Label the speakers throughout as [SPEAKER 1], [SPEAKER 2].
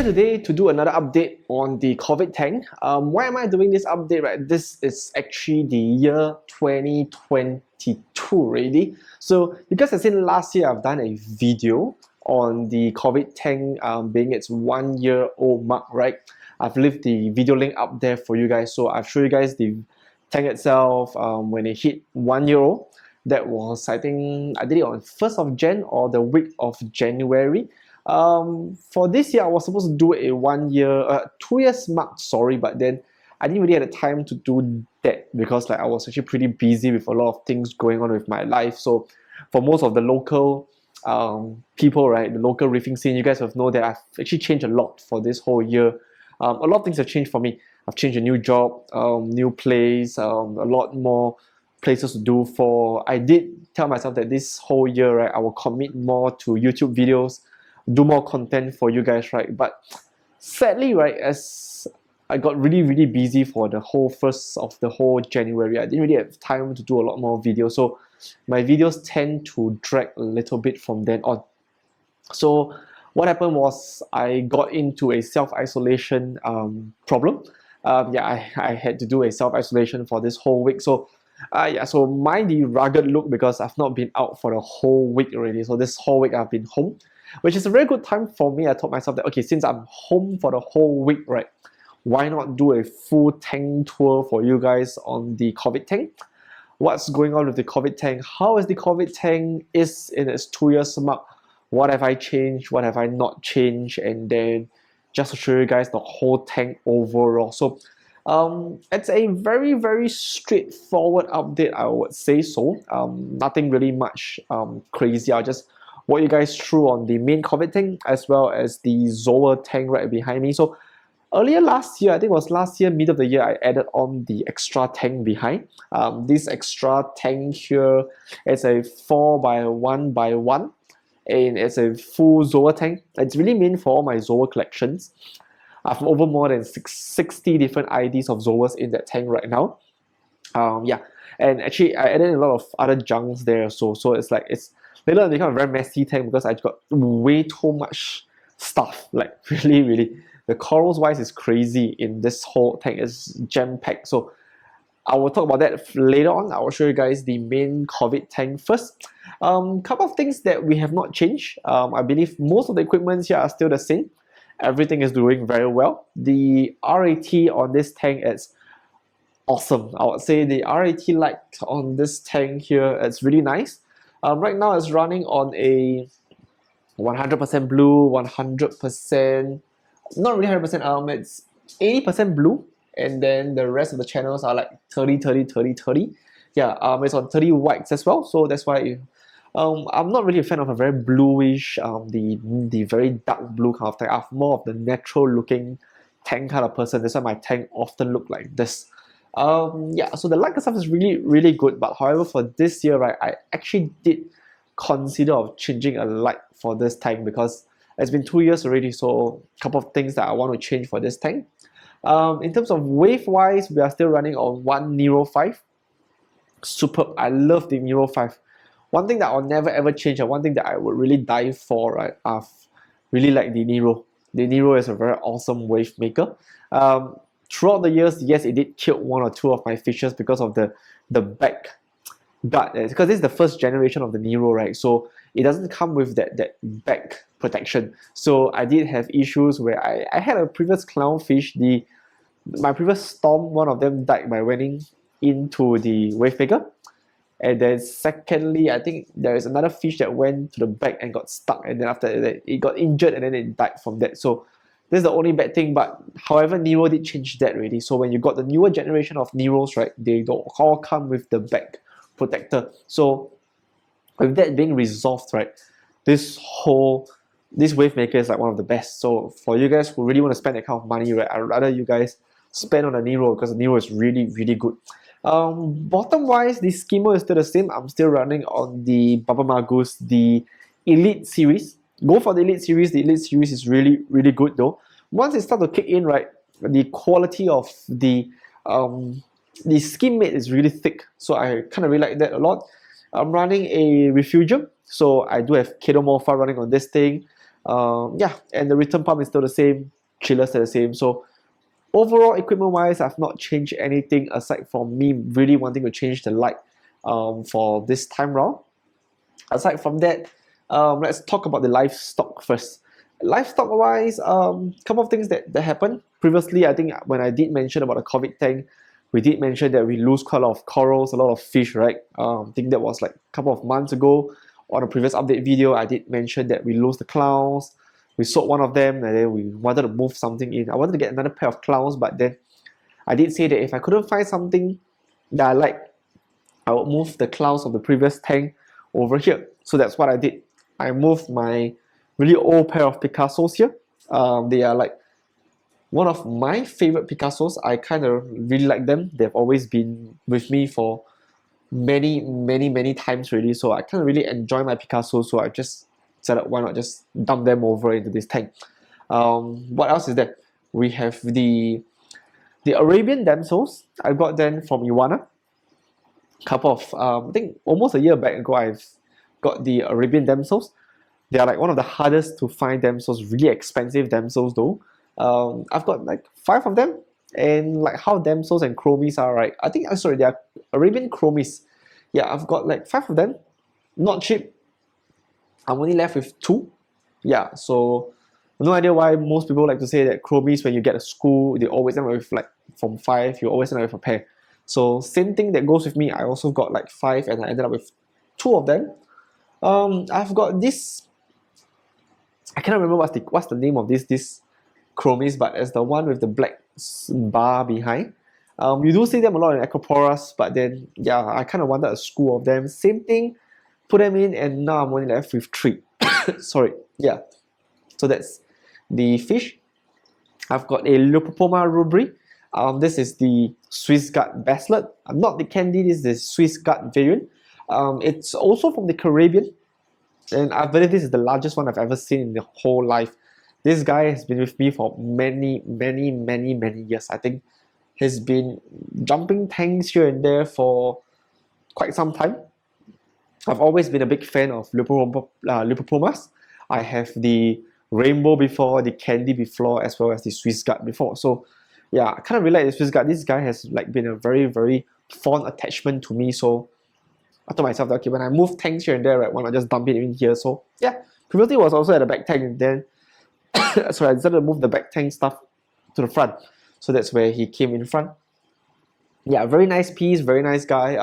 [SPEAKER 1] today to do another update on the COVID tank. Why am I doing this update, right? This is actually the year 2022 already. So you guys have seen last year I've done a video on the COVID tank being its 1 year old mark, right? I've left the video link up there for you guys. So I've shown you guys the tank itself when it hit 1 year old. That was, I think, I did it on 1st of Jan or the week of January. For this year, I was supposed to do a 1 year, 2 years mark, sorry, but then I didn't really have the time to do that because I was actually pretty busy with a lot of things going on with my life. So for most of the local people, right, the local reefing scene, you guys have known that I've actually changed a lot for this whole year. A lot of things have changed for me. I've changed a new job, new place, a lot more places to do for. I did tell myself that this whole year, right, I will commit more to YouTube videos, do more content for you guys, right? But sadly, right, as I got really busy for the whole first of the whole January, I didn't really have time to do a lot more videos. So my videos tend to drag a little bit from then on. So what happened was I got into a self-isolation problem. I had to do a self-isolation for this whole week. So so mind the rugged look because I've not been out for the whole week already. So this whole week I've been home, which is a very good time for me. I told myself that, okay, since I'm home for the whole week, right, why not do a full tank tour for you guys on the COVID tank? What's going on with the COVID tank? How is the COVID tank is in its 2 years mark? What have I changed? What have I not changed? And then just to show you guys the whole tank overall. So it's a very straightforward update, I would say so. Nothing really much crazy. I'll just walk you guys through on the main COVID tank as well as the Zoa tank right behind me. So earlier last year, I think it was last year, mid of the year, I added on the extra tank behind. This extra tank here is a 4x1x1 and it's a full Zoa tank. It's really meant for all my Zoa collections. I have over more than 60 different IDs of Zoas in that tank right now. And actually I added a lot of other junks there, so it's later become a very messy tank because I got way too much stuff. Really, the corals wise is crazy in this whole tank. It's jam-packed. So I will talk about that later on. I will show you guys the main COVID tank first. Couple of things that we have not changed. I believe most of the equipment here are still the same. Everything is doing very well. The RAT on this tank is awesome. I would say the RAT light on this tank here is really nice. Right now it's running on a 100% blue, 100%, not really 100%, it's 80% blue, and then the rest of the channels are like 30. Yeah, it's on 30 whites as well, so that's why I'm not really a fan of a very bluish, the very dark blue kind of tank. I'm more of the natural looking tank kind of person. That's why my tank often look like this. So the light stuff is really good, but however for this year, right, I actually did consider of changing a light for this tank because it's been 2 years already, so a couple of things that I want to change for this tank. In terms of wave wise, we are still running on one Nero 5. Superb. I love the Nero 5. One thing that I'll never ever change, and one thing that I would really die for, right, I've really like the Nero. The Nero is a very awesome wave maker. Throughout the years, yes, it did kill 1 or 2 of my fishes because of the back guard. Because this is the first generation of the Nero, right? So it doesn't come with that back protection. So I did have issues where I had a previous clownfish. My previous storm, one of them died by running into the wave maker. And then secondly, I think there is another fish that went to the back and got stuck, and then after that it got injured and then it died from that. So this is the only bad thing, but however, Nero did change that already. So when you got the newer generation of Neros, right, they don't all come with the back protector. So with that being resolved, right, this wave maker is like one of the best. So for you guys who really want to spend that kind of money, right, I'd rather you guys spend on the Nero because the Nero is really good. Bottom wise, the skimmer is still the same. I'm still running on the Baba Magus, the Elite series. Go for the Elite series. The Elite series is really good though. Once it starts to kick in, right, the quality of the skim mate is really thick. So I kind of really like that a lot. I'm running a Refugium, so I do have Kedomorpha running on this thing. And the return pump is still the same. chillers are the same. So overall, equipment wise, I've not changed anything aside from me really wanting to change the light for this time round. Aside from that, let's talk about the livestock first. Livestock wise, couple of things that happened previously. I think when I did mention about the COVID tank, we did mention that we lose quite a lot of corals, a lot of fish, right? I think that was like a couple of months ago. On a previous update video, I did mention that we lose the clowns. We sold one of them, and then we wanted to move something in. I wanted to get another pair of clowns, but then I did say that if I couldn't find something that I like, I would move the clowns of the previous tank over here. So that's what I did. I moved my really old pair of Picassos here. They are like one of my favorite Picassos. I kind of really like them. They've always been with me for many times already. So I kind of really enjoy my Picassos. So I just said, why not just dump them over into this tank. What else is there? We have the Arabian damsels. I got them from Iwana. Couple of I think almost a year back ago, I've got the Arabian damsels. They are like one of the hardest to find damsels, really expensive damsels though. I've got like 5 of them, and like how damsels and chromies are, right? I think sorry, they are Arabian chromies. Yeah, I've got like 5 of them, not cheap. I'm only left with 2. Yeah, so no idea why most people like to say that chromies, when you get a school, they always end up with like from 5, you always end up with a pair. So same thing that goes with me. I also got like 5, and I ended up with 2 of them. I've got this. I cannot remember what's the name of this chromies, but it's the one with the black bar behind. You do see them a lot in Acroporas, but then yeah, I kind of wanted a school of them. Same thing, put them in, and now I'm only left with 3. Sorry, yeah. So that's the fish. I've got a Leucopoma rubri. This is the Swiss Guard Basslet. Not the candy, this is the Swiss Guard variant. It's also from the Caribbean, and I believe this is the largest one I've ever seen in the whole life. This guy has been with me for many years. I think he's been jumping tanks here and there for quite some time. I've always been a big fan of Leucopomas. I have the Rainbow before, the Candy before, as well as the Swiss Guard before. So yeah, I kind of really like the Swiss Guard. This guy has like been a very fond attachment to me. So I told myself that, okay, when I move tanks here and there, right, why not just dump it in here? So yeah, previously it was also at the back tank, and then so I decided to move the back tank stuff to the front. So that's where he came in front. Yeah, very nice piece, very nice guy.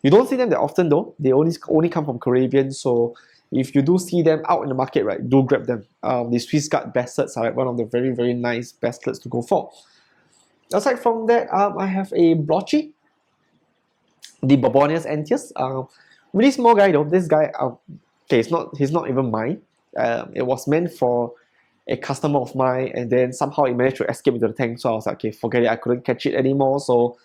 [SPEAKER 1] You don't see them that often though. They only come from Caribbean. So if you do see them out in the market, right, do grab them. The Swiss Guard Basslets are like one of the very nice basslets to go for. Aside from that, I have a Blotchy, the Bobonius Antius. Really small guy though. This guy, okay, he's not even mine. It was meant for a customer of mine, and then somehow it managed to escape into the tank. So I was like, okay, forget it. I couldn't catch it anymore. So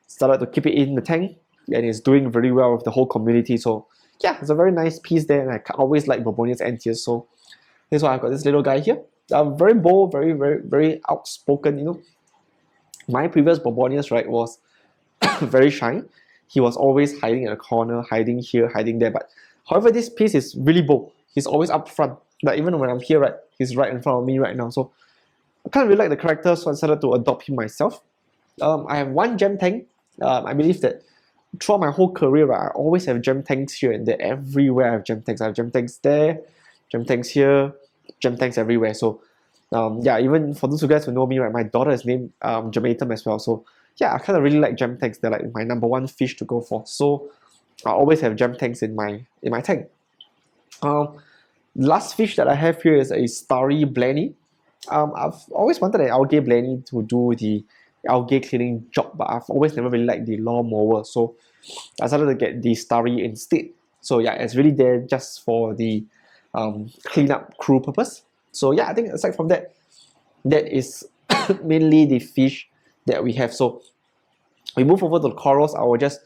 [SPEAKER 1] started to keep it in the tank, and it's doing very well with the whole community. So yeah, it's a very nice piece there, and I always like Bobonius Antius. So that's why I've got this little guy here. Very bold, very outspoken. You know, my previous Bobonius, right, was very shy. He was always hiding in a corner, hiding here, hiding there. But however, this piece is really bold. He's always up front. Like even when I'm here, right, he's right in front of me right now. So I kind of really like the character, so I decided to adopt him myself. I have 1 gem tank. I believe that throughout my whole career, right, I always have gem tanks here and there. Everywhere I have gem tanks. I have gem tanks there, gem tanks here, gem tanks everywhere. So yeah, even for those of you guys who know me, right, my daughter is named Jamatum as well. So yeah, I kind of really like gem tanks. They're like my #1 fish to go for. So I always have gem tanks in my tank. Last fish that I have here is a Starry Blenny. I've always wanted an algae Blenny to do the algae cleaning job, but I've always never really liked the lawnmower, so I decided to get the Starry instead. So yeah, it's really there just for the cleanup crew purpose. So yeah, I think aside from that, that is mainly the fish that we have. So we move over to the corals. I will just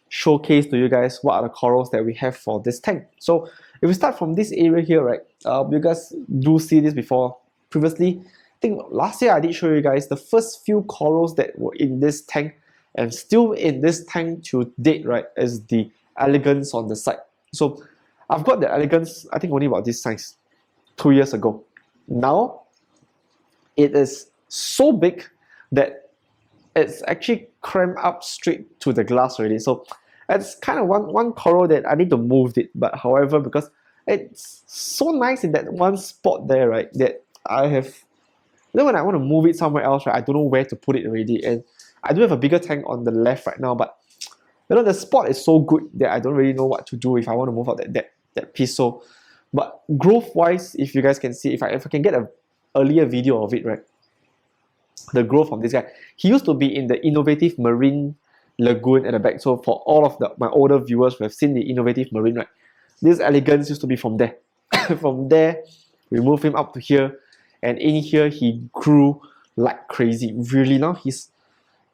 [SPEAKER 1] showcase to you guys what are the corals that we have for this tank. So if we start from this area here, right, you guys do see this before previously. I think last year I did show you guys the first few corals that were in this tank, and still in this tank to date, right, is the Elegance on the side. So I've got the Elegance, I think only about this size 2 years ago. Now it is so big that it's actually cramped up straight to the glass already. So it's kind of one coral that I need to move it, but however, because it's so nice in that one spot there, right, that I have, when I want to move it somewhere else, right, I don't know where to put it already. And I do have a bigger tank on the left right now, but the spot is so good that I don't really know what to do if I want to move out that piece. So, but growth wise, if you guys can see, if I can get an earlier video of it, right, the growth of this guy, he used to be in the Innovative Marine Lagoon at the back. So for all of my older viewers who have seen the Innovative Marine, right, this Elegance used to be from there. From there, we moved him up to here, and in here he grew like crazy. Really, now he's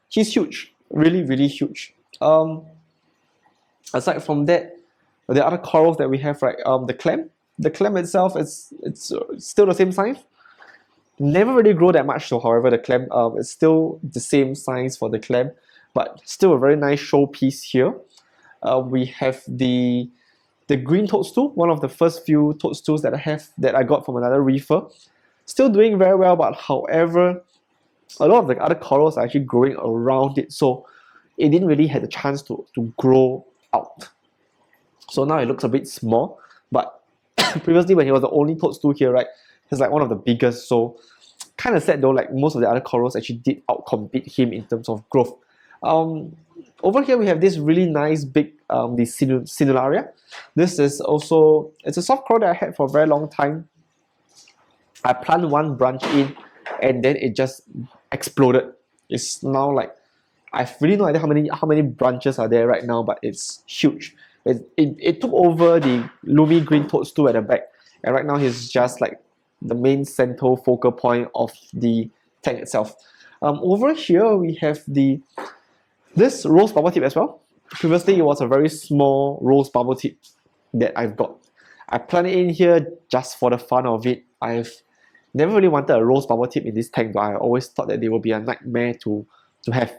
[SPEAKER 1] huge, really huge. Aside from that, the other corals that we have, right, the clam itself is still the same size. Never really grow that much, so however the clam is still the same size for the clam, but still a very nice showpiece here. We have the green toadstool, one of the first few toadstools that I got from another reefer. Still doing very well, but however, a lot of the other corals are actually growing around it, so it didn't really have the chance to grow out. So now it looks a bit small, but previously when he was the only toadstool here, right, he's like one of the biggest. So kind of sad though, like most of the other corals actually did outcompete him in terms of growth. Over here we have this really nice big the Cineraria. This is also, it's a soft coral that I had for a very long time. I planted one branch in and then it just exploded. It's now like, I've really no idea how many branches are there right now, but it's huge. It took over the Lumi Green Toadstool at the back, and right now he's just like the main central focal point of the tank itself. Over here we have this rose bubble tip as well. Previously it was a very small rose bubble tip that I've got. I planted in here just for the fun of it. I've never really wanted a rose bubble tip in this tank, but I always thought that they would be a nightmare to have.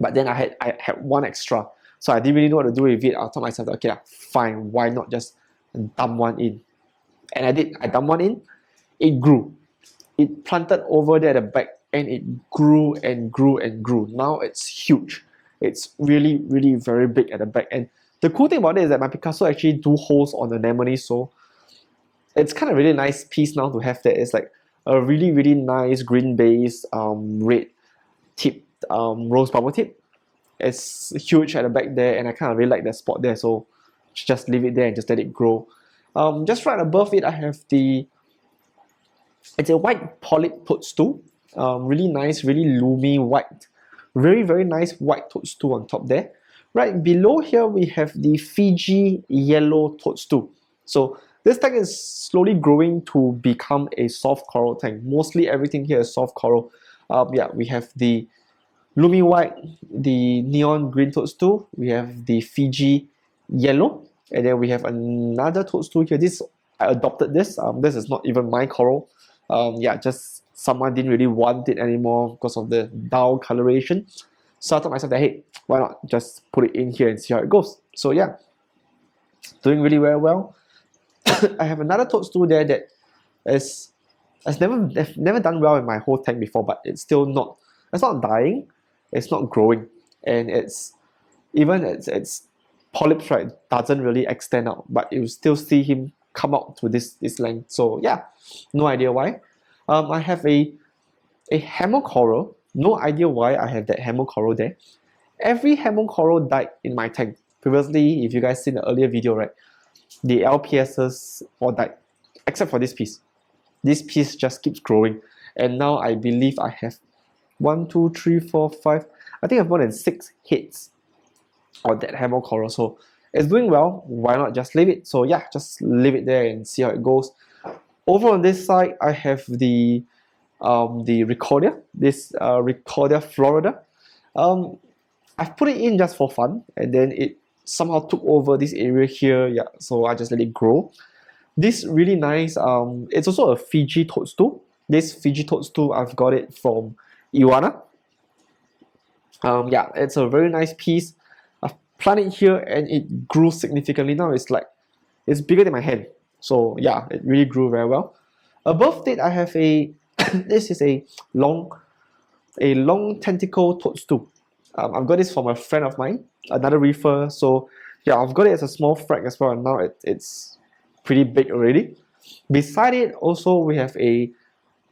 [SPEAKER 1] But then I had one extra, so I didn't really know what to do with it. I told myself, okay, fine, why not just dump one in? And I did. I dumped one in. It grew. It planted over there at the back, and it grew and grew and grew. Now it's huge. It's really very big at the back. And the cool thing about it is that my Picasso actually do holes on the anemone, so it's kind of really nice piece now to have that. It's like a really nice green base, red tip rose bubble tip. It's huge at the back there, and I kind of really like that spot there, so just leave it there and just let it grow. Just right above it, I have it's a white polyp toadstool. Really nice, really loomy white, very nice white toadstool on top there. Right below here we have the Fiji yellow toadstool. So this tank is slowly growing to become a soft coral tank. Mostly everything here is soft coral. Yeah, we have the Lumi white, the neon green toadstool, we have the Fiji yellow, and then we have another toadstool here. I adopted this. This is not even my coral. Yeah, just someone didn't really want it anymore because of the dull coloration. So I thought myself that, hey, why not just put it in here and see how it goes. So yeah, doing really well. I have another toadstool there that has never done well in my whole tank before, but it's still not, it's not dying, it's not growing, and it's polyps, right, doesn't really extend out, but you still see him come out to this length. So yeah, no idea why. I have a Hamel coral. No idea why I have that Hamel coral there. Every Hamel coral died in my tank. Previously, if you guys seen the earlier video, right, the LPSs all died, except for this piece. This piece just keeps growing, and now I believe I have 1, 2, 3, 4, 5. I think I have more than 6 hits on that Hamel coral. So it's doing well. Why not just leave it? So yeah, just leave it there and see how it goes. Over on this side, I have the Riccordia. This Riccordia florida. I've put it in just for fun, and then it somehow took over this area here. Yeah, so I just let it grow. This really nice. It's also a Fiji toadstool. This Fiji toadstool, I've got it from Iwana. Yeah, it's a very nice piece. I've planted it here and it grew significantly. Now it's bigger than my hand. So yeah, it really grew very well. Above it, I have a This is a long tentacle toadstool. I've got this from a friend of mine, another reefer. So yeah, I've got it as a small frag as well, and now it's pretty big already. Beside it, also we have a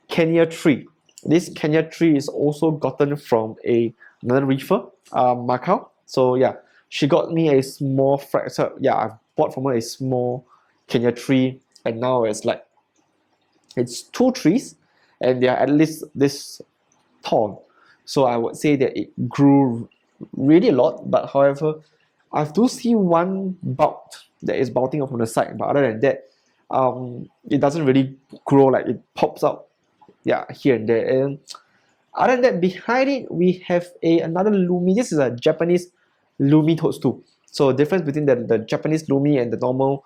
[SPEAKER 1] Kenya tree. This Kenya tree is also gotten from another reefer, Macau. So yeah, she got me a small frag. So yeah, I've bought from her a small Kenya tree, and now it's two trees, and they are at least this tall. So I would say that it grew really a lot, but however, I do see one bout that is bouting up from the side, but other than that, it doesn't really grow, like it pops out, yeah, here and there. And other than that, behind it we have another Lumi. This is a Japanese Lumi toadstool. So difference between the Japanese Lumi and the normal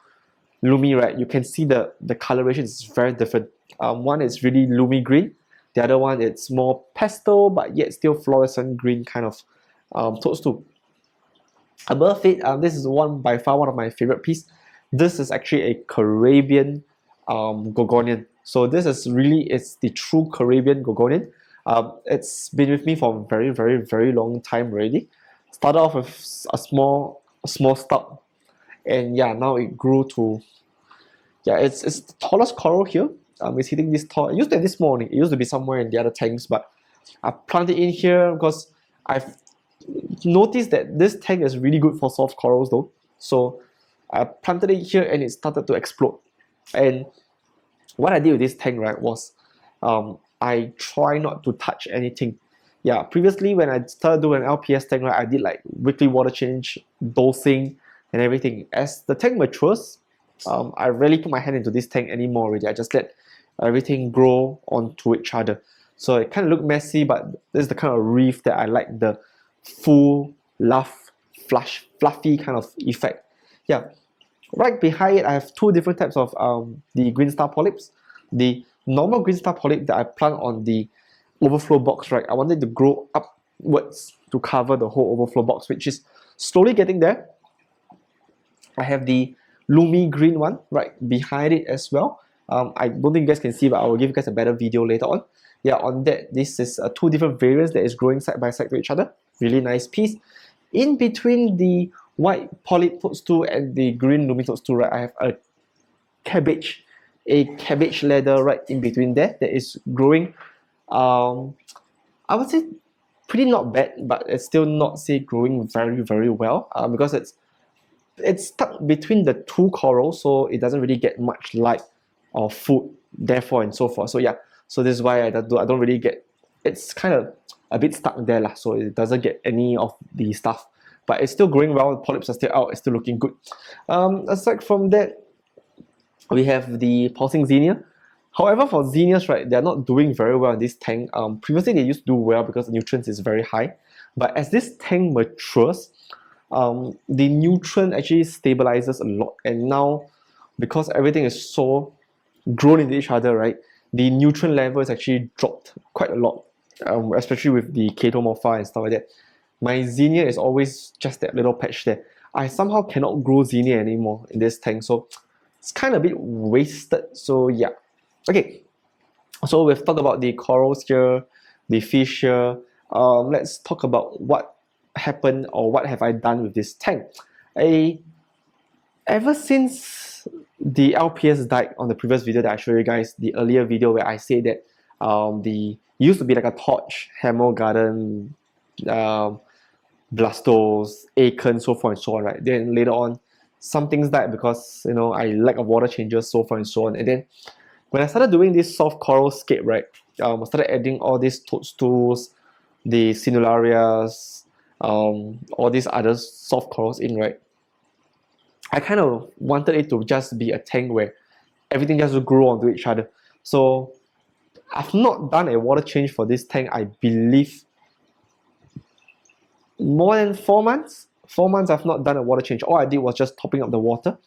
[SPEAKER 1] Lumi, right? You can see the coloration is very different. One is really Lumi green. The other one, it's more pastel, but yet still fluorescent green kind of toadstool. Above it, this is by far one of my favorite pieces. This is actually a Caribbean Gorgonian. So this is it's the true Caribbean Gorgonian. It's been with me for a very, very, very long time already. Started off with a small stalk, and yeah, now it grew to, yeah, it's the tallest coral here. It's hitting this tall. It used to be this small. It used to be somewhere in the other tanks, but I planted in here because I've noticed that this tank is really good for soft corals though. So I planted it here and it started to explode. And what I did with this tank, right, was I try not to touch anything. Yeah, previously when I started doing an LPS tank, right, I did like weekly water change, dosing, and everything. As the tank matures, I rarely put my hand into this tank anymore already. I just let everything grow onto each other. So it kind of looked messy, but this is the kind of reef that I like, the full, fluffy kind of effect. Yeah. Right behind it, I have two different types of the green star polyps. The normal green star polyp that I plant on the overflow box, right, I wanted to grow upwards to cover the whole overflow box, which is slowly getting there. I have the Lumi green one right behind it as well. I don't think you guys can see, but I will give you guys a better video later on. Yeah, on that, this is two different variants that is growing side by side to each other. Really nice piece. In between the white polyp toadstool and the green Lumi toadstool, right, I have a cabbage ladder right in between there that is growing. I would say pretty not bad, but it's still not say growing very, very well because it's stuck between the two corals, so it doesn't really get much light or food, therefore and so forth. So yeah, so this is why I don't really get, it's kind of a bit stuck there lah, so it doesn't get any of the stuff, but it's still growing well. The polyps are still out, it's still looking good. Aside from that, we have the pulsing xenia. However, for xenias, right, they're not doing very well in this tank. Previously they used to do well because the nutrients is very high, but as this tank matures, the nutrient actually stabilizes a lot, and now because everything is so grown into each other, right, the nutrient level is actually dropped quite a lot, especially with the Chaetomorpha and stuff like that. My xenia is always just that little patch there. I somehow cannot grow xenia anymore in this tank, so it's kind of a bit wasted. So yeah, okay, so we've talked about the corals here, the fish here. Let's talk about what happened or what have I done with this tank. Ever since the LPS died on the previous video that I showed you guys, the earlier video where I said that the used to be like a torch, Hemogarden, Blastos, Acorn, so forth and so on, right? Then later on, some things died because, you know, I lack of water changes, so forth and so on. And then when I started doing this soft coral scape, right, I started adding all these toadstools, the Sinularias, all these other soft corals in, right, I kind of wanted it to just be a tank where everything just grew onto each other. So I've not done a water change for this tank, I believe, more than 4 months. 4 months I've not done a water change. All I did was just topping up the water.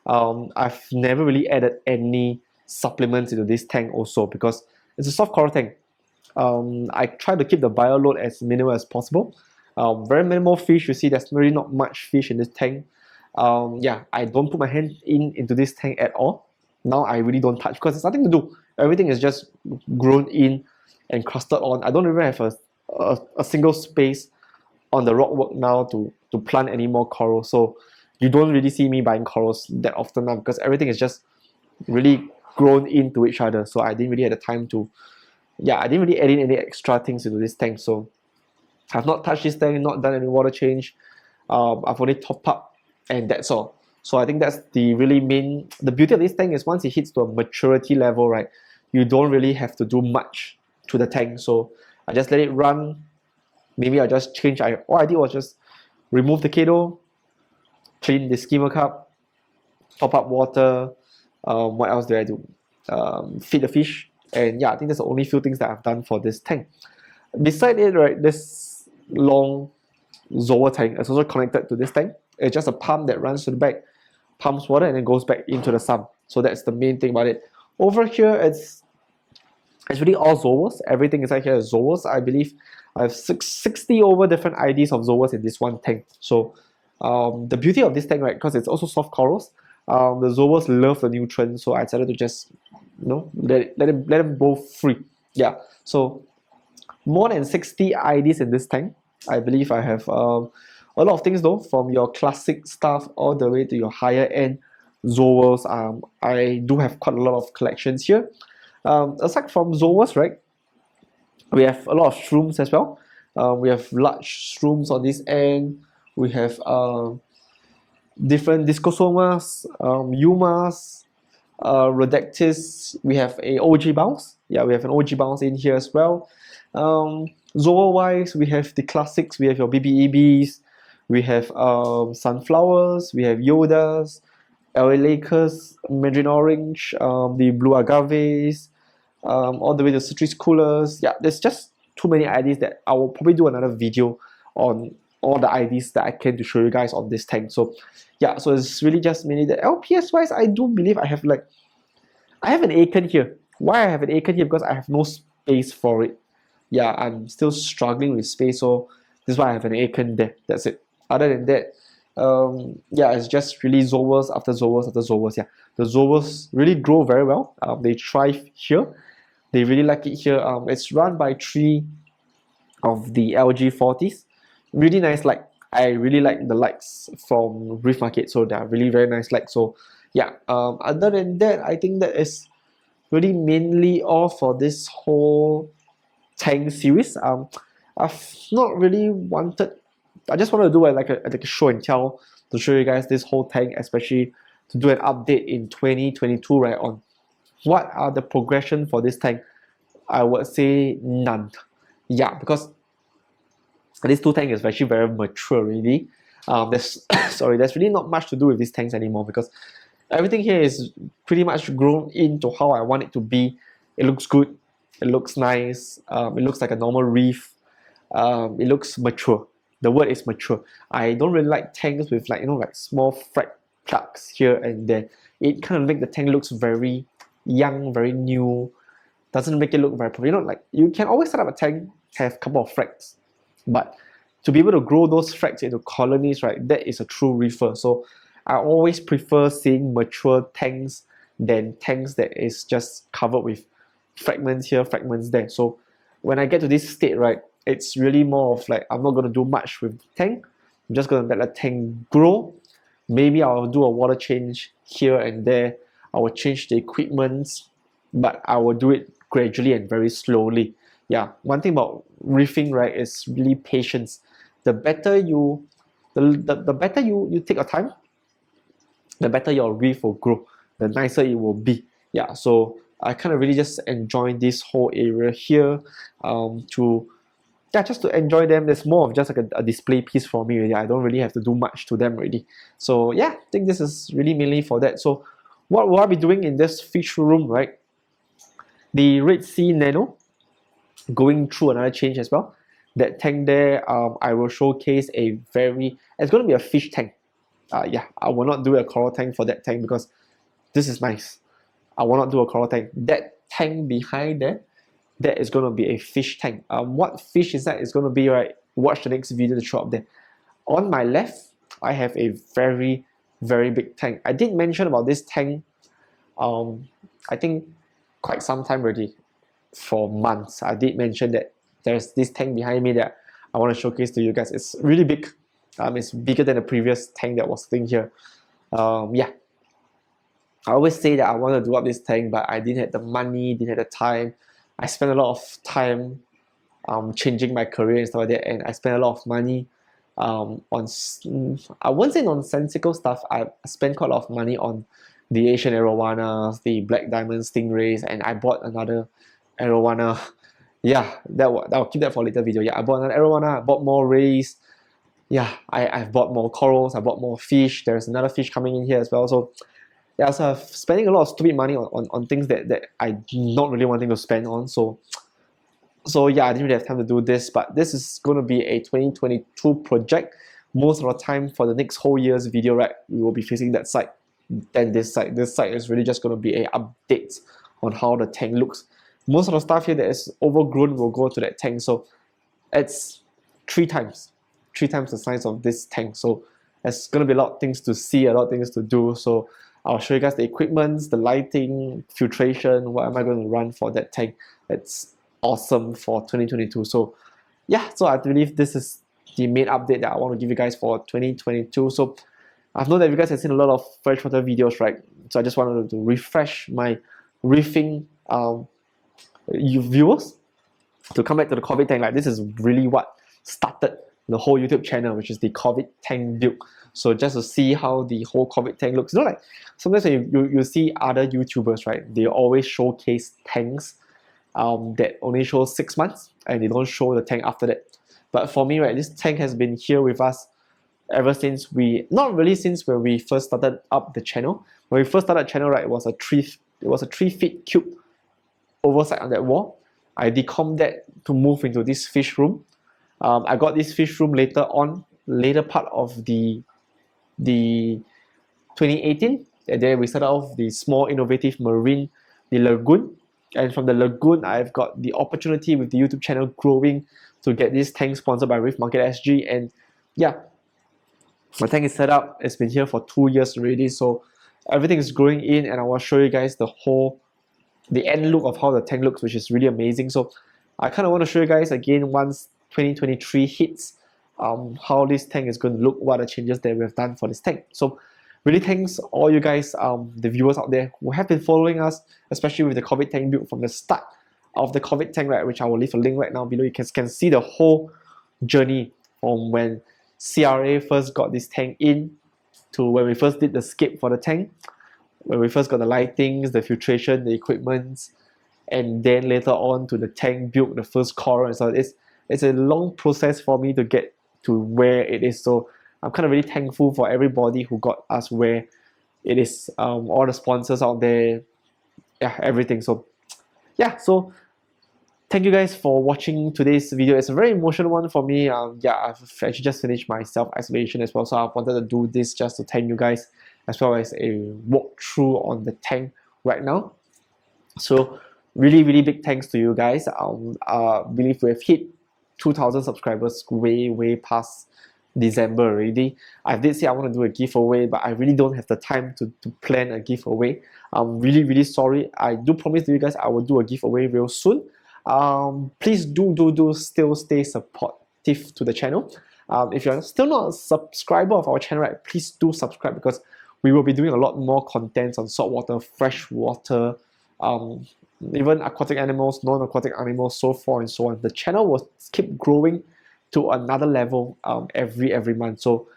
[SPEAKER 1] I've never really added any supplements into this tank also because it's a soft coral tank. I try to keep the bio load as minimal as possible. Very minimal fish. You see there's really not much fish in this tank. Yeah, I don't put my hand into this tank at all. Now I really don't touch because there's nothing to do. Everything is just grown in and crusted on. I don't even have a single space on the rock work now to plant any more coral. So you don't really see me buying corals that often now because everything is just really grown into each other. So I didn't really have the time to, yeah, I didn't really add in any extra things into this tank. So I've not touched this tank, not done any water change. I've only top up and that's all. So I think that's the really main, the beauty of this tank is once it hits to a maturity level, right, you don't really have to do much to the tank. So I just let it run. Maybe I just change, all I did was just remove the Kado, clean the skimmer cup, top up water. What else did I do? Feed the fish. And yeah, I think that's the only few things that I've done for this tank. Beside it, right, this long Zoa tank is also connected to this tank. It's just a pump that runs to the back, pumps water, and then goes back into the sump. So that's the main thing about it. Over here, it's really all Zoas. Everything inside here is Zoas. I believe I have 60 over different IDs of Zoas in this one tank. So the beauty of this tank, right, because it's also soft corals, the Zoas love the nutrients, so I decided to just, you know, let them go free. Yeah, so more than 60 IDs in this tank. I believe I have a lot of things though, from your classic stuff all the way to your higher end Zoas. I do have quite a lot of collections here. Aside from Zoas, right, we have a lot of shrooms as well. We have large shrooms on this end. We have different Discosomas, Yumas, Rhodactis. We have a OG bounce. Yeah, we have an OG bounce in here as well. Zoa wise, we have the classics. We have your BBEBs. We have sunflowers. We have Yodas, LA Lakers, Mandarin Orange, the blue agaves, all the way to citrus coolers. Yeah, there's just too many IDs that I will probably do another video on all the IDs that I can to show you guys on this tank. So yeah, so it's really just mainly the LPS wise. I do believe I have an Acorn here. Why I have an Acorn here? Because I have no space for it. Yeah, I'm still struggling with space, so this is why I have an Acorn there. That's it. Other than that, yeah, it's just really Zoas after Zoas after Zoas. Yeah, the Zoas really grow very well. They thrive here. They really like it here. It's run by 3 of the LG40s. Really nice light. I really like the lights from Reef Market, so they're really very nice lights. So yeah, other than that, I think that is really mainly all for this whole tank series. I've not really wanted, I just want to do like a show and tell to show you guys this whole tank, especially to do an update in 2022, right, on what are the progression for this tank. I would say none. Yeah, because this 2 tank is actually very mature already. There's there's really not much to do with these tanks anymore because everything here is pretty much grown into how I want it to be. It looks good, it looks nice, it looks like a normal reef, it looks mature. The word is mature. I don't really like tanks with like small frag plugs here and there. It kind of make the tank looks very young, very new. Doesn't make it look very professional. Like you can always set up a tank, have a couple of frags, but to be able to grow those frags into colonies, right, that is a true reefer. So I always prefer seeing mature tanks than tanks that is just covered with fragments here, fragments there. So when I get to this state, right, it's really more of like I'm not going to do much with the tank. I'm just going to let the tank grow. Maybe I'll do a water change here and there. I will change the equipment, but I will do it gradually and very slowly. Yeah, one thing about reefing, right, is really patience. The better you take your time, the better your reef will grow, the nicer it will be. Yeah, so I kind of really just enjoy this whole area here, just to enjoy them. There's more of just like a display piece for me really. I don't really have to do much to them really. So yeah, I think this is really mainly for that. So what will I be doing in this fish room, right? The Red Sea Nano, going through another change as well. That tank there, I will showcase it's going to be a fish tank. Yeah, I will not do a coral tank for that tank because this is nice. I will not do a coral tank. That tank behind there, that is going to be a fish tank. What fish is that? It's going to be, right, watch the next video to show up there. On my left, I have a very, very big tank. I did mention about this tank, I think quite some time already, for months. I did mention that there's this tank behind me that I want to showcase to you guys. It's really big. It's bigger than the previous tank that was sitting here. Yeah, I always say that I want to do up this tank, but I didn't have the money, didn't have the time. I spent a lot of time changing my career and stuff like that, and I spent a lot of money on, I won't say nonsensical stuff. I spent quite a lot of money on the Asian Arowanas, the Black Diamond Stingrays, and I bought another Arowana. Yeah, I'll keep that for a later video. Yeah, I bought another Arowana, I bought more rays. Yeah, I've bought more corals, I bought more fish. There's another fish coming in here as well. So yeah, so I'm spending a lot of stupid money on things that I not really wanting to spend on. So yeah, I didn't really have time to do this, but this is going to be a 2022 project. Most of the time for the next whole year's video, right, we will be facing that side. Then this side is really just going to be a update on how the tank looks. Most of the stuff here that is overgrown will go to that tank. So it's three times the size of this tank. So there's going to be a lot of things to see, a lot of things to do. So I'll show you guys the equipment, the lighting, filtration, what am I going to run for that tank. It's awesome for 2022. So yeah, so I believe this is the main update that I want to give you guys for 2022. So I've known that you guys have seen a lot of freshwater videos, right? So I just wanted to refresh my reefing you viewers to come back to the COVID tank. Like, this is really what started the whole YouTube channel, which is the COVID tank build. So just to see how the whole COVID tank looks. You know, like sometimes when you see other YouTubers, right, they always showcase tanks that only show 6 months and they don't show the tank after that. But for me, right, this tank has been here with us ever since not really since when we first started up the channel. When we first started the channel, right, it was a 3 feet cube oversight on that wall. I decommed that to move into this fish room. I got this fish room later part of the 2018, and then we started off the small innovative marine, the lagoon. And from the lagoon, I've got the opportunity with the YouTube channel growing to get this tank sponsored by Reef Market SG. And yeah, my tank is set up. It's been here for 2 years already, so everything is growing in, and I will show you guys the end look of how the tank looks, which is really amazing. So I kind of want to show you guys again once 2023 hits, how this tank is going to look, what are the changes that we have done for this tank. So really thanks all you guys, the viewers out there who have been following us, especially with the COVID tank build from the start of the COVID tank, right, which I will leave a link right now below. You can see the whole journey from when CRA first got this tank in to when we first did the skip for the tank, when we first got the lightings, the filtration, the equipment, and then later on to the tank build, the first coral. And so it's a long process for me to get to where it is. So I'm kind of really thankful for everybody who got us where it is, all the sponsors out there, yeah, everything. So yeah, so thank you guys for watching today's video. It's a very emotional one for me. Yeah, I've actually just finished my self-isolation as well, so I wanted to do this just to thank you guys, as well as a walkthrough on the tank right now. So really big thanks to you guys. I believe we've hit 2,000 subscribers way past December already. I did say I want to do a giveaway, but I really don't have the time to plan a giveaway. I'm really sorry. I do promise to you guys I will do a giveaway real soon. Please do still stay supportive to the channel. If you're still not a subscriber of our channel, right, please do subscribe, because we will be doing a lot more content on saltwater, freshwater, even aquatic animals, non-aquatic animals, so forth and so on. The channel will keep growing to another level every month. So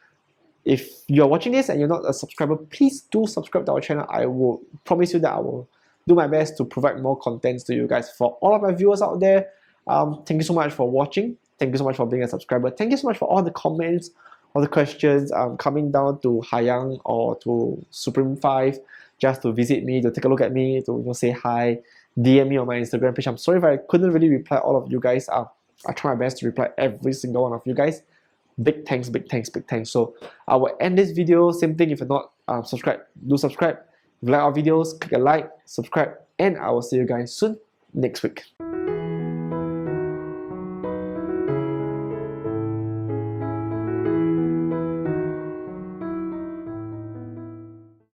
[SPEAKER 1] if you're watching this and you're not a subscriber, please do subscribe to our channel. I will promise you that I will do my best to provide more contents to you guys. For all of my viewers out there, thank you so much for watching. Thank you so much for being a subscriber. Thank you so much for all the comments, all the questions, coming down to Hayang or to Supreme 5 just to visit me, to take a look at me, to say hi, DM me on my Instagram page. I'm sorry if I couldn't really reply all of you guys. I try my best to reply every single one of you guys. Big thanks. So I will end this video. Same thing, if you're not subscribed, do subscribe. If you like our videos, click a like, subscribe, and I will see you guys soon next week.